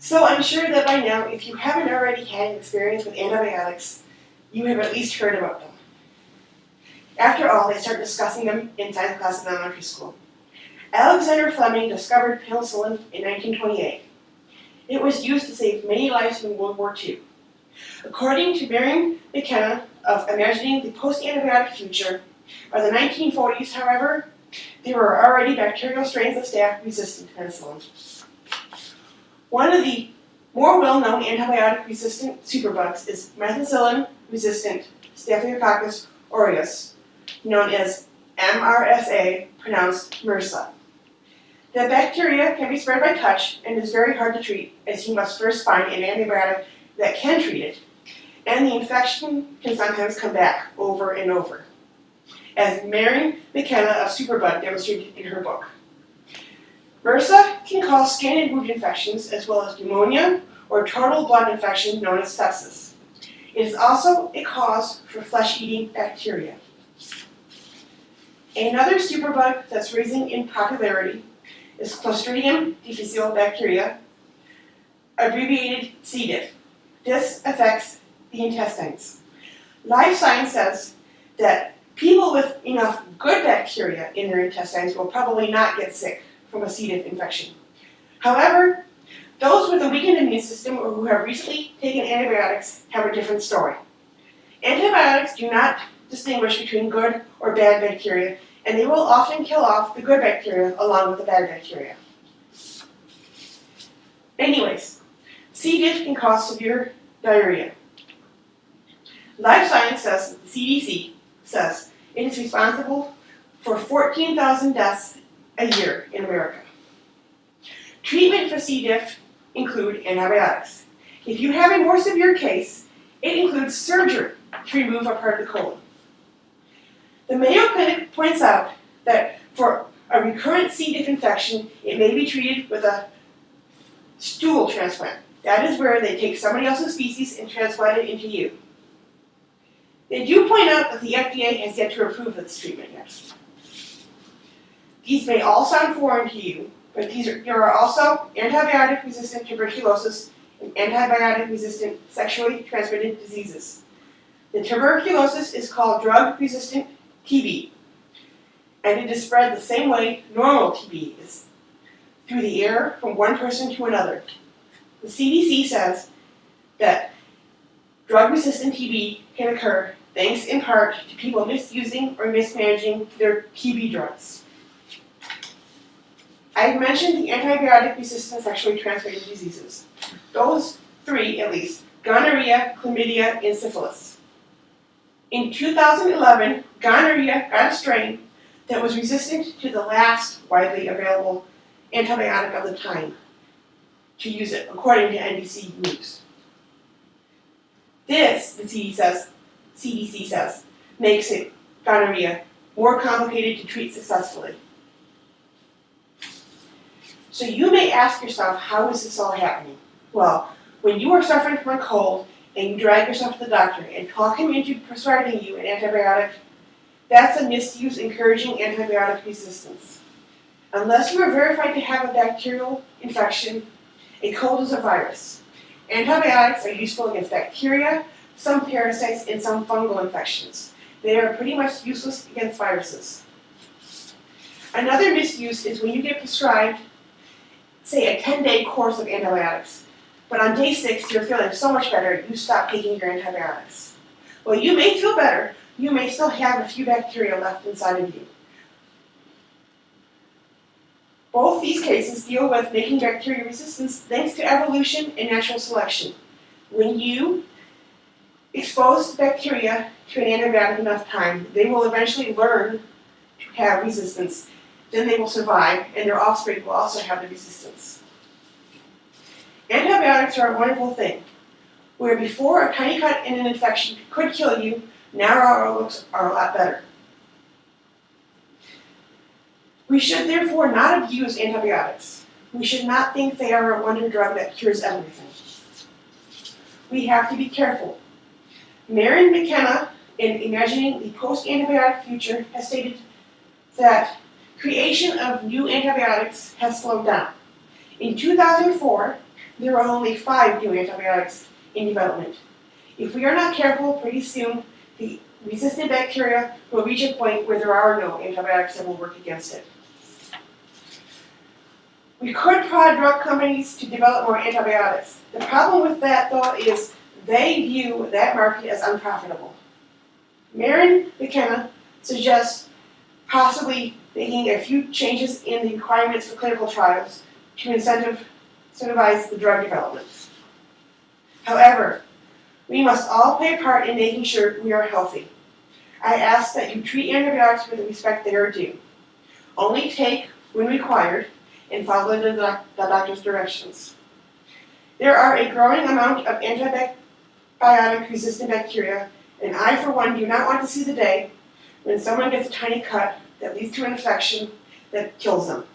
So I'm sure that by now, if you haven't already had an experience with antibiotics, you have at least heard about them. After all, they start discussing them in science class in elementary school. Alexander Fleming discovered penicillin in 1928. It was used to save many lives in World War II. According to Mary McKenna of Imagining the Post-Antibiotic Future, by the 1940s, however, there were already bacterial strains of staph resistant to penicillin. One of the more well-known antibiotic-resistant superbugs is methicillin-resistant Staphylococcus aureus, known as MRSA, pronounced MRSA. The bacteria can be spread by touch and is very hard to treat, as you must first find an antibiotic that can treat it, and the infection can sometimes come back over and over, as Mary McKenna of Superbug demonstrated in her book. MRSA can cause skin and wound infections, as well as pneumonia or total blood infection known as sepsis. It is also a cause for flesh-eating bacteria. Another superbug that's rising in popularity is Clostridium difficile bacteria, abbreviated C. diff. This affects the intestines. Life Science says that people with enough good bacteria in their intestines will probably not get sick from a C. diff infection. However, those with a weakened immune system or who have recently taken antibiotics have a different story. Antibiotics do not distinguish between good or bad bacteria, and they will often kill off the good bacteria along with the bad bacteria. Anyways, C. diff can cause severe diarrhea. Life Science says, the CDC says, it is responsible for 14,000 deaths a year in America. Treatment for C. diff include antibiotics. If you have a more severe case, it includes surgery to remove a part of the colon. The Mayo Clinic points out that for a recurrent C. diff infection, it may be treated with a stool transplant. That is where they take somebody else's species and transplant it into you. They do point out that the FDA has yet to approve this treatment yet. These may all sound foreign to you, but there are also antibiotic-resistant tuberculosis and antibiotic-resistant sexually transmitted diseases. The tuberculosis is called drug-resistant TB, and it is spread the same way normal TB is, through the air from one person to another. The CDC says that drug-resistant TB can occur thanks in part to people misusing or mismanaging their TB drugs. I've mentioned the antibiotic-resistant sexually transmitted diseases. Those three, at least: gonorrhea, chlamydia, and syphilis. In 2011, gonorrhea got a strain that was resistant to the last widely available antibiotic of the time to use it, according to NBC News. This, the CDC says, makes gonorrhea more complicated to treat successfully. So you may ask yourself, how is this all happening? Well, when you are suffering from a cold and you drag yourself to the doctor and talk him into prescribing you an antibiotic, that's a misuse encouraging antibiotic resistance. Unless you are verified to have a bacterial infection, a cold is a virus. Antibiotics are useful against bacteria, some parasites, and some fungal infections. They are pretty much useless against viruses. Another misuse is when you get prescribed, say, a 10-day course of antibiotics, but on day 6 you're feeling so much better you stop taking your antibiotics. Well, you may feel better, you may still have a few bacteria left inside of you. Both these cases deal with making bacteria resistance thanks to evolution and natural selection. When you expose bacteria to an antibiotic enough time, they will eventually learn to have resistance. Then they will survive, and their offspring will also have the resistance. Antibiotics are a wonderful thing. Where before a tiny cut in an infection could kill you, now our outlooks are a lot better. We should therefore not abuse antibiotics. We should not think they are a wonder drug that cures everything. We have to be careful. Mary McKenna, in Imagining the Post-Antibiotic Future, has stated that creation of new antibiotics has slowed down. In 2004, there are only 5 new antibiotics in development. If we are not careful, pretty soon the resistant bacteria will reach a point where there are no antibiotics that will work against it. We could prod drug companies to develop more antibiotics. The problem with that, though, is they view that market as unprofitable. Marin McKenna suggests possibly making a few changes in the requirements for clinical trials to incentivize the drug development. However, we must all play a part in making sure we are healthy. I ask that you treat antibiotics with the respect they are due. Only take when required and follow the doctor's directions. There are a growing amount of antibiotic-resistant bacteria, and I, for one, do not want to see the day when someone gets a tiny cut that leads to an infection that kills them.